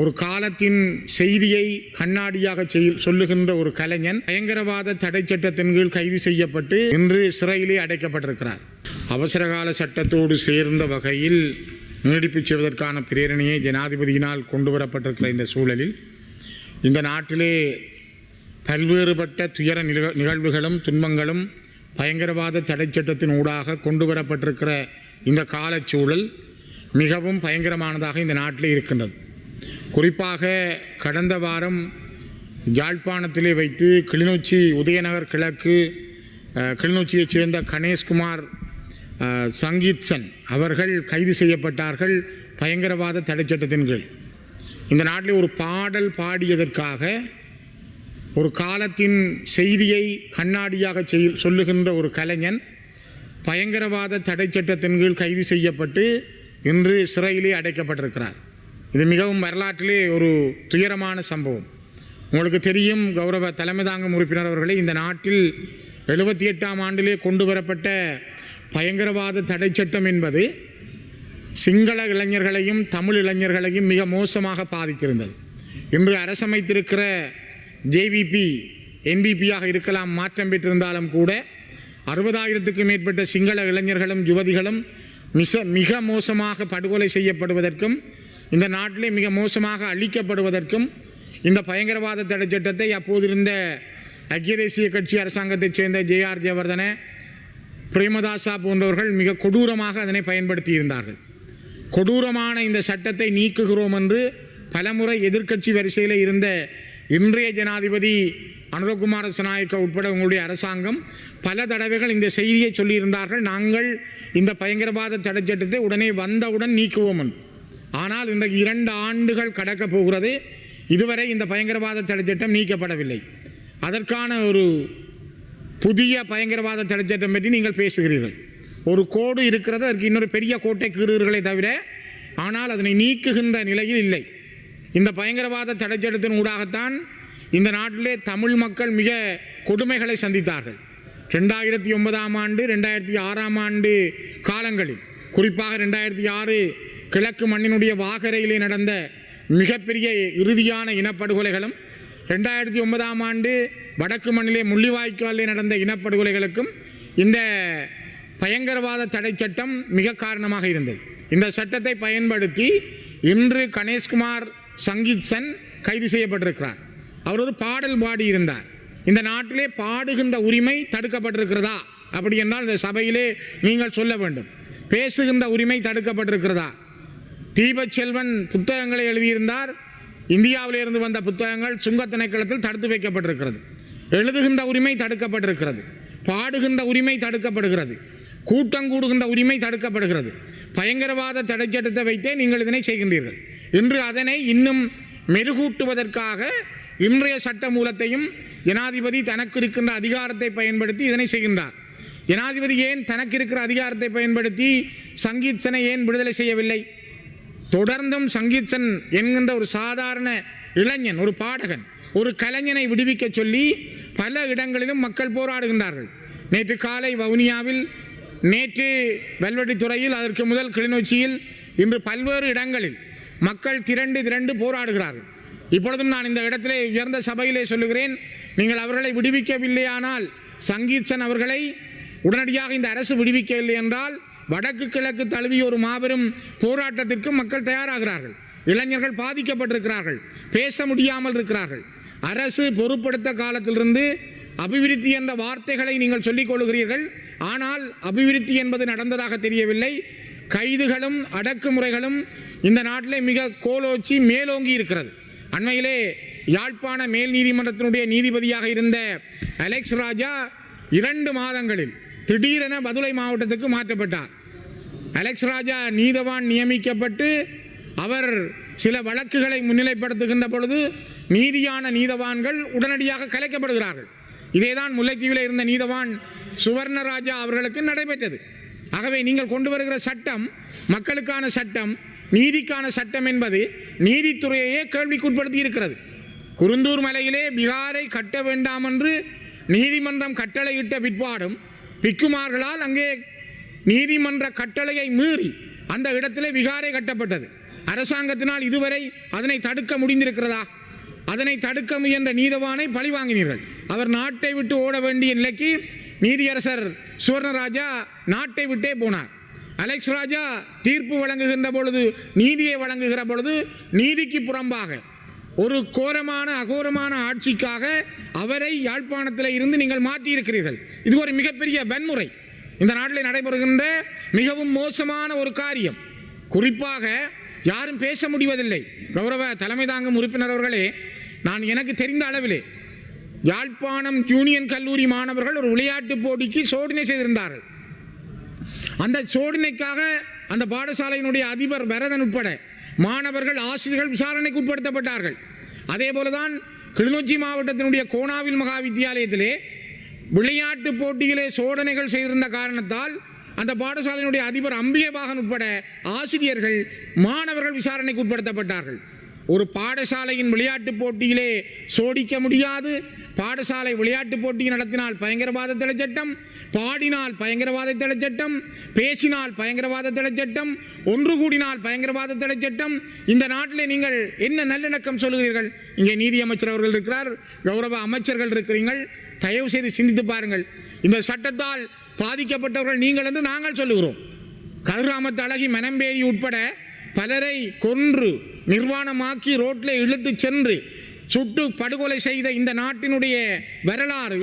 ஒரு காலத்தின் செய்தியை கண்ணாடியாக சொல்லுகின்ற ஒரு கலைஞன் பயங்கரவாத தடை சட்டத்தின் கீழ் கைது செய்யப்பட்டு இன்று சிறையிலே அடைக்கப்பட்டிருக்கிறார். அவசரகால சட்டத்தோடு சேர்ந்த வகையில் நீடிப்பு செய்வதற்கான பிரேரணையை ஜனாதிபதியினால் கொண்டு வரப்பட்டிருக்கிற இந்த சூழலில் இந்த நாட்டிலே பல்வேறுபட்ட துயர நிகழ்வுகளும் துன்பங்களும் பயங்கரவாத தடை சட்டத்தின் ஊடாக கொண்டு வரப்பட்டிருக்கிற இந்த காலச்சூழல் மிகவும் பயங்கரமானதாக இந்த நாட்டிலே இருக்கின்றது. குறிப்பாக கடந்த வாரம் யாழ்ப்பாணத்திலே வைத்து கிளிநொச்சி உதயநகர் கிழக்கு கிளிநொச்சியைச் சேர்ந்த கணேஷ்குமார் சங்கீத்சன் அவர்கள் கைது செய்யப்பட்டார்கள் பயங்கரவாத தடை சட்டத்தின் கீழ். இந்த நாட்டில் ஒரு பாடல் பாடியதற்காக ஒரு காலத்தின் செய்தியை கண்ணாடியாக சொல்லுகின்ற ஒரு கலைஞன் பயங்கரவாத தடை சட்டத்தின் கீழ் கைது செய்யப்பட்டு இன்று சிறையிலே அடைக்கப்பட்டிருக்கிறார். இது மிகவும் வரலாற்றிலே ஒரு துயரமான சம்பவம். உங்களுக்கு தெரியும், கௌரவ தலைமை தாங்கும் உறுப்பினர் அவர்களே, இந்த நாட்டில் 78ஆம் ஆண்டிலே கொண்டு வரப்பட்ட பயங்கரவாத தடை சட்டம் என்பது சிங்கள இளைஞர்களையும் தமிழ் இளைஞர்களையும் மிக மோசமாக பாதித்திருந்தது. இன்று அரசமைத்திருக்கிற ஜேவிபி என்பிபியாக இருக்கலாம், மாற்றம் பெற்றிருந்தாலும் கூட 60,000க்கும் மேற்பட்ட சிங்கள இளைஞர்களும் யுவதிகளும் மிக மோசமாக படுகொலை செய்யப்படுவதற்கும் இந்த நாட்டிலே மிக மோசமாக அழிக்கப்படுவதற்கும் இந்த பயங்கரவாத தடை சட்டத்தை அப்போதிருந்த ஐக்கிய தேசிய கட்சி அரசாங்கத்தைச் சேர்ந்த JR ஜெயவர்தன, பிரேமதாசா போன்றவர்கள் மிக கொடூரமாக அதனை பயன்படுத்தி இருந்தார்கள். கொடூரமான இந்த சட்டத்தை நீக்குகிறோம் என்று பலமுறை எதிர்க்கட்சி வரிசையில் இருந்த இன்றைய ஜனாதிபதி அனுரகுமார திசாநாயக்க உட்பட உங்களுடைய அரசாங்கம் பல தடவைகள் இந்த செய்தியை சொல்லியிருந்தார்கள், நாங்கள் இந்த பயங்கரவாத தடை சட்டத்தை உடனே வந்தவுடன் நீக்குவோம் என்று. ஆனால் இன்றைக்கு 2 ஆண்டுகள் கடக்கப் போகிறது, இதுவரை இந்த பயங்கரவாத தடை சட்டம் நீக்கப்படவில்லை. அதற்கான ஒரு புதிய பயங்கரவாத தடை சட்டம் பற்றி நீங்கள் பேசுகிறீர்கள். ஒரு கோடு இருக்கிறது, அதற்கு இன்னொரு பெரிய கோட்டை கீறுகிறீர்களே தவிர ஆனால் அதனை நீக்குகின்ற நிலையில் இல்லை. இந்த பயங்கரவாத தடை சட்டத்தின் ஊடாகத்தான் இந்த நாட்டிலே தமிழ் மக்கள் மிக கொடுமைகளை சந்தித்தார்கள். 2009ஆம் ஆண்டு 2006ஆம் ஆண்டு காலங்களில், குறிப்பாக 2006 கிழக்கு மண்ணினுடைய வாகரையிலே நடந்த மிகப்பெரிய இறுதியான இனப்படுகொலைகளும் 2009ஆம் ஆண்டு வடக்கு மண்ணிலே முள்ளிவாய்க்காலிலே நடந்த இனப்படுகொலைகளுக்கும் இந்த பயங்கரவாத தடை சட்டம் மிக காரணமாக இருந்தது. இந்த சட்டத்தை பயன்படுத்தி இன்று கணேஷ்குமார் சங்கீத்சன் கைது செய்யப்பட்டிருக்கிறார். அவர் ஒரு பாடல் பாடியிருந்தார். இந்த நாட்டிலே பாடுகின்ற உரிமை தடுக்கப்பட்டிருக்கிறதா அப்படி என்றால் இந்த சபையிலே நீங்கள் சொல்ல வேண்டும். பேசுகின்ற உரிமை தடுக்கப்பட்டிருக்கிறதா? தீபச்செல்வன் புத்தகங்களை எழுதியிருந்தார். இந்தியாவிலிருந்து வந்த புத்தகங்கள் சுங்க திணைக்களத்தில் தடுத்து வைக்கப்பட்டிருக்கிறது. எழுதுகின்ற உரிமை தடுக்கப்பட்டிருக்கிறது. பாடுகின்ற உரிமை தடுக்கப்படுகிறது. கூட்டம் கூடுகின்ற உரிமை தடுக்கப்படுகிறது. பயங்கரவாத தடை சட்டத்தை வைத்தே நீங்கள் இதனை செய்கின்றீர்கள். இன்று அதனை இன்னும் மெருகூட்டுவதற்காக இன்றைய சட்ட மூலத்தையும் ஜனாதிபதி தனக்கு இருக்கின்ற அதிகாரத்தை பயன்படுத்தி இதனை செய்கின்றார். ஜனாதிபதி ஏன் தனக்கு இருக்கிற அதிகாரத்தை பயன்படுத்தி சங்கீத்சனை ஏன் விடுதலை செய்யவில்லை? தொடர்ந்தும் சங்கீத்சன் என்கின்ற ஒரு சாதாரண இளைஞன், ஒரு பாடகன், ஒரு கலைஞனை விடுவிக்க சொல்லி பல இடங்களிலும் மக்கள் போராடுகின்றார்கள். நேற்று காலை வவுனியாவில், நேற்று வெல்வெட்டித்துறையில், அதற்கு முதல் கிளிநொச்சியில், இன்று பல்வேறு இடங்களில் மக்கள் திரண்டு போராடுகிறார்கள். இப்பொழுதும் நான் இந்த இடத்திலே உயர்ந்த சபையிலே சொல்லுகிறேன், நீங்கள் அவர்களை விடுவிக்கவில்லையானால், சங்கீத்சன் அவர்களை உடனடியாக இந்த அரசு விடுவிக்கவில்லை என்றால் வடக்கு கிழக்கு தழுவிய ஒரு மாபெரும் போராட்டத்திற்கு மக்கள் தயாராகிறார்கள். இளைஞர்கள் பாதிக்கப்பட்டிருக்கிறார்கள், பேச முடியாமல் இருக்கிறார்கள். அரசு பொறுப்படுத்த காலத்திலிருந்து அபிவிருத்தி என்ற வார்த்தைகளை நீங்கள் சொல்லிக் கொள்கிறீர்கள். ஆனால் அபிவிருத்தி என்பது நடந்ததாக தெரியவில்லை. கைதுகளும் அடக்குமுறைகளும் இந்த நாட்டிலே மிக கோலோச்சி மேலோங்கி இருக்கிறது. அண்மையிலே யாழ்ப்பாண மேல் நீதிமன்றத்தினுடைய நீதிபதியாக இருந்த அலெக்ஸ் ராஜா 2 மாதங்களில் திடீரென பதுளை மாவட்டத்துக்கு மாற்றப்பட்டார். அலெக்ஸ் ராஜா நீதவான் நியமிக்கப்பட்டு அவர் சில வழக்குகளை முன்னிலைப்படுத்துகின்ற பொழுது நீதியான நீதவான்கள் உடனடியாக கலைக்கப்படுகிறார்கள். இதேதான் முல்லைத்தீவில் இருந்த நீதவான் சுவர்ணராஜா அவர்களுக்கு நடைபெற்றது. ஆகவே நீங்கள் கொண்டு வருகிற சட்டம் மக்களுக்கான சட்டம், நீதிக்கான சட்டம் என்பது நீதித்துறையையே கேள்விக்குட்படுத்தி இருக்கிறது. குருந்தூர் மலையிலே பிகாரை கட்ட வேண்டாம் என்று நீதிமன்றம் கட்டளையிட்ட பிற்பாடும் பிக்குமார்களால் அங்கே நீதிமன்ற கட்டளையை மீறி அந்த இடத்திலே விகாரை கட்டப்பட்டது. அரசாங்கத்தினால் இதுவரை அதனை தடுக்க முடிந்திருக்கிறதா? அதனை தடுக்க முயன்ற நீதவானை பழி வாங்கினீர்கள். அவர் நாட்டை விட்டு ஓட வேண்டிய நிலைக்கு நீதியரசர் சுவர்ணராஜா நாட்டை விட்டே போனார். அலெக்ஸ் ராஜா தீர்ப்பு வழங்குகின்ற பொழுது, நீதியை வழங்குகிற பொழுது நீதிக்கு புறம்பாக ஒரு கோரமான அகோரமான ஆட்சிக்காக அவரை யாழ்ப்பாணத்தில் இருந்து நீங்கள் மாற்றியிருக்கிறீர்கள். இது ஒரு மிகப்பெரிய வன்முறை, இந்த நாட்டில் நடைபெறுகின்ற மிகவும் மோசமான ஒரு காரியம். குறிப்பாக யாரும் பேச முடிவதில்லை. கௌரவ தலைமை தாங்கும் உறுப்பினர் அவர்களே, நான் எனக்கு தெரிந்த அளவிலே யாழ்ப்பாணம் யூனியன் கல்லூரி மாணவர்கள் ஒரு விளையாட்டு போட்டிக்கு சோதனை செய்திருந்தார்கள். அந்த சோதனைக்காக அந்த பாடசாலையினுடைய அதிபர் பரதன் உட்பட மாணவர்கள், ஆசிரியர்கள் விசாரணைக்கு உட்படுத்தப்பட்டார்கள். அதே போலதான் கிளிநொச்சி மாவட்டத்தினுடைய கோணாவில் மகா வித்தியாலயத்திலே விளையாட்டு போட்டியிலே சோதனைகள் செய்திருந்த காரணத்தால் அந்த பாடசாலையினுடைய அதிபர் அம்பிகைபாகன் உட்பட ஆசிரியர்கள், மாணவர்கள் விசாரணைக்கு உட்படுத்தப்பட்டார்கள். ஒரு பாடசாலையின் விளையாட்டு போட்டியிலே சோடிக்க முடியாது. பாடசாலை விளையாட்டு போட்டியை நடத்தினால் பயங்கரவாத தடை சட்டம், பாடினால் பயங்கரவாத தடை சட்டம், பேசினால் பயங்கரவாத தடை சட்டம், ஒன்று கூடினால் பயங்கரவாத தடை சட்டம். இந்த நாட்டில் நீங்கள் என்ன நல்லிணக்கம் சொல்கிறீர்கள்? இங்கே நீதி அமைச்சர் அவர்கள் இருக்கிறார், கௌரவ அமைச்சர்கள் இருக்கிறீர்கள். தயவு செய்து சிந்தித்து பாருங்கள். இந்த சட்டத்தால் பாதிக்கப்பட்டவர்கள் நீங்கள் என்று நாங்கள் சொல்லுகிறோம். கதிராமத்து அழகி, மனம்பேரி உட்பட பலரை கொன்று நிர்வாணமாக்கி ரோட்டில் இழுத்து சென்று சுட்டு படுகொலை செய்த இந்த நாட்டினுடைய வரலாறு,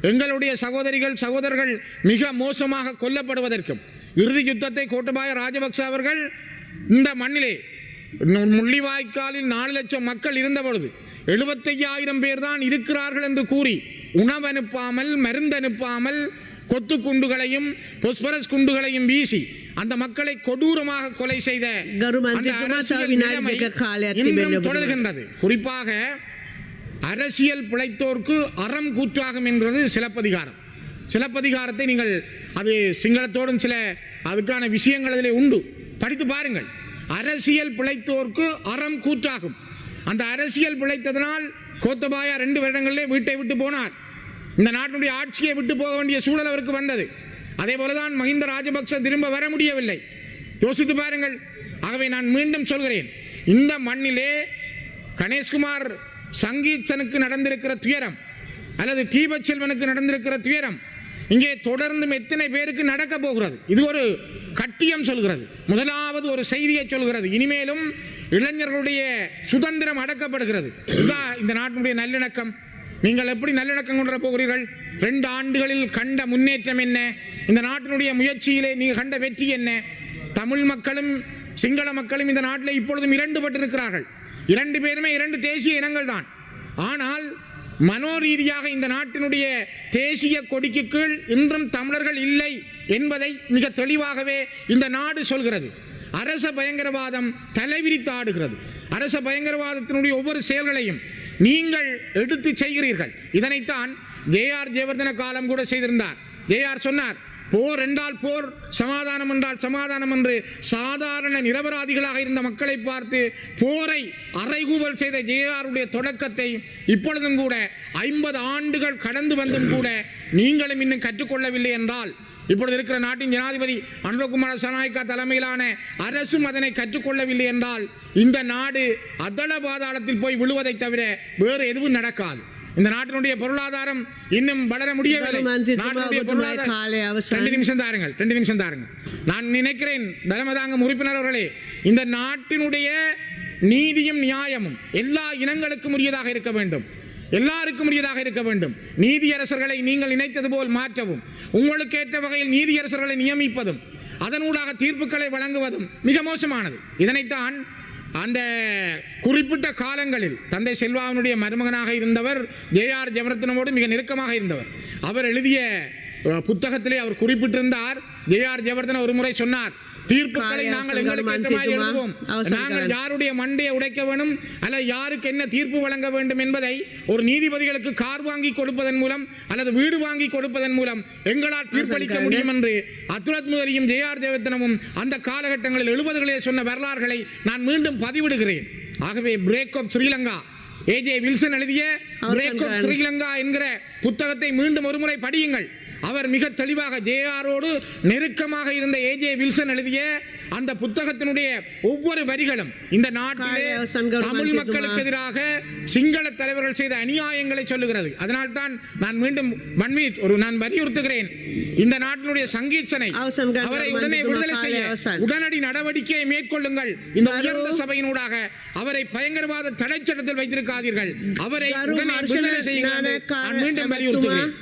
எங்களுடைய சகோதரர்கள் மிக மோசமாக கொல்லப்படுவதற்கும், இறுதி யுத்தத்தை கோட்டபாய ராஜபக்ச அவர்கள் இந்த மண்ணிலே முள்ளிவாய்க்காலில் 4 லட்சம் மக்கள் இருந்த பொழுது 75,000 பேர் தான் இருக்கிறார்கள் என்று கூறி உணவு அனுப்பாமல், மருந்து அனுப்பாமல், கொத்து குண்டுகளையும் பொஸ்பரஸ் குண்டுகளையும் வீசி அந்த மக்களை கொடூரமாக கொலை செய்த தொடர்கின்றது. குறிப்பாக அரசியல் பிழைத்தோர்க்கு அறம் கூற்றாகும் என்பது சிலப்பதிகாரம். சிலப்பதிகாரத்தை நீங்கள், அது சிங்களத்தோடும் சில அதுக்கான விஷயங்கள் அதில் உண்டு, படித்து பாருங்கள். அரசியல் பிழைத்தோர்க்கு அறம் கூற்றாகும். அந்த அரசியல் பிழைத்ததனால் கோத்தபாயா 2 வருடங்களிலே வீட்டை விட்டு போனார். இந்த நாட்டினுடைய ஆட்சியை விட்டு போக வேண்டிய சூழல் அவருக்கு வந்தது. அதே போலதான் மஹிந்த ராஜபக்ச திரும்ப வர முடியவில்லை. யோசித்து பாருங்கள். ஆகவே நான் மீண்டும் சொல்கிறேன், இந்த மண்ணிலே கணேஷ்குமார் சங்கீச்சனுக்கு நடந்திருக்கிற துயரம், அல்லது தீபச்செல்வனுக்கு நடந்திருக்கிற துயரம் இங்கே தொடர்ந்தும் எத்தனை பேருக்கு நடக்க போகிறது? இது ஒரு கட்டியம் சொல்கிறது. முதலாவது ஒரு செய்தியை சொல்கிறது, இனிமேலும் இளைஞர்களுடைய சுதந்திரம் அடக்கப்படுகிறது. இதுதான் இந்த நாட்டினுடைய நல்லிணக்கம். நீங்கள் எப்படி நல்லிணக்கம் கொண்டு போகிறீர்கள்? 2 ஆண்டுகளில் கண்ட முன்னேற்றம் என்ன? இந்த நாட்டினுடைய முயற்சியிலே நீங்கள் கண்ட வெற்றி என்ன? தமிழ் மக்களும் சிங்கள மக்களும் இந்த நாட்டில் இப்பொழுதும் 2 பட்டிருக்கிறார்கள். 2 பேருமே 2 தேசிய இனங்கள் தான். ஆனால் மனோரீதியாக இந்த நாட்டினுடைய தேசிய கொடிக்கு கீழ் இன்றும் தமிழர்கள் இல்லை என்பதை மிக தெளிவாகவே இந்த நாடு சொல்கிறது. அரச பயங்கரவாதம் தலைவிரித்து ஆடுகிறது. அரச பயங்கரவாதத்தினுடைய ஒவ்வொரு செயல்களையும் நீங்கள் எடுத்து செய்கிறீர்கள். இதனைத்தான் ஜே.ஆர். ஜெயவர்தன காலம் கூட செய்திருந்தார். ஜே.ஆர். சொன்னார், போர் என்றால் போர், சமாதானம் என்றால் சமாதானம் என்று சாதாரண நிரபராதிகளாக இருந்த மக்களை பார்த்து போரை அறைகூவல் செய்த ஜே.ஆருடைய தொடக்கத்தை இப்பொழுதும் கூட 50 ஆண்டுகள் கடந்து வந்தும் கூட நீங்களும் இன்னும் கற்றுக்கொள்ளவில்லை என்றால், இப்பொழுது இருக்கிற நாட்டின் ஜனாதிபதி அனுரகுமார சனாயக்கா தலைமையிலான அரசும் அதனை கற்றுக்கொள்ளவில்லை என்றால் இந்த நாடு அதள பாதாளத்தில் போய் விழுவதை தவிர வேறு எதுவும் நடக்காது. இந்த நாட்டினுடைய பொருளாதாரம் இன்னும் வளர முடியவில்லை. நாட்டினுடைய பொருளாதாரம் 2 நிமிஷம் தாருங்கள். நான் நினைக்கிறேன் தலைமைதாங்கும் உறுப்பினர் அவர்களே, இந்த நாட்டினுடைய நீதியும் நியாயமும் எல்லா இனங்களுக்கும் உரியதாக இருக்க வேண்டும், எல்லாருக்கும் உரியதாக இருக்க வேண்டும். நீதியரசர்களை நீங்கள் நினைத்தது போல் மாற்றவும், உங்களுக்கு ஏற்ற வகையில் நீதியரசர்களை நியமிப்பதும், அதனூடாக தீர்ப்புகளை வழங்குவதும் மிக மோசமானது. இதனைத்தான் அந்த குறிப்பிட்ட காலங்களில் தந்தை செல்வாவினுடைய மருமகனாக இருந்தவர் ஜே.ஆர். ஜெயவர்தனோடு மிக நெருக்கமாக இருந்தவர். அவர் எழுதிய புத்தகத்திலே அவர் குறிப்பிட்டிருந்தார், ஜே.ஆர். ஜெயவர்தன ஒரு முறை சொன்னார், தீர்ப்புகளை நாங்கள் எங்களுக்கு ஏற்ற மாதிரி எழுதுவோம். நாங்கள் யாருடைய மண்டையை உடைக்க வேண்டும் அல்லது யாருக்கு என்ன தீர்ப்பு வழங்க வேண்டும் என்பதை ஒரு நீதிபதிகளுக்கு கார் வாங்கி கொடுப்பதன் மூலம் அல்லது வீடு வாங்கி கொடுப்பதன் மூலம் எங்களால் தீர்ப்பளிக்க முடியும் என்று அத்துலத் முதலியும் ஜே.ஆர். ஜெயவர்தனமும் அந்த காலகட்டங்களில் 70களிலே சொன்ன வரலாறுகளை நான் மீண்டும் பதிவிடுகிறேன். ஆகவே பிரேக் ஆஃப் ஸ்ரீலங்கா, ஏ.ஜே. வில்சன் எழுதிய பிரேக் ஆஃப் ஸ்ரீலங்கா என்கிற புத்தகத்தை மீண்டும் ஒருமுறை படியுங்கள். அவர் மிக தெளிவாக ஜே.ஆரோடு நெருக்கமாக இருந்த ஏ.ஜே. வில்சன் எழுதிய அந்த புத்தகத்தினுடைய ஒவ்வொரு வரிகளும் இந்த நாட்டிலே தமிழ் மக்களுக்கு எதிராக சிங்கள தலைவர்கள் செய்த அநியாயங்களை சொல்லுகிறது. அதனால் தான் நான் மீண்டும் நான் வலியுறுத்துகிறேன், இந்த நாட்டினுடைய சங்கீச்சனை அவரை உடனே விடுதலை செய்ய உடனடி நடவடிக்கையை மேற்கொள்ளுங்கள். இந்த உயர்ந்த சபையினூடாக அவரை பயங்கரவாத தடை சட்டத்தில் வைத்திருக்காதீர்கள். அவரை உடனே விடுதலை செய்யுங்கள். நான் மீண்டும் வலியுறுத்துகிறேன்.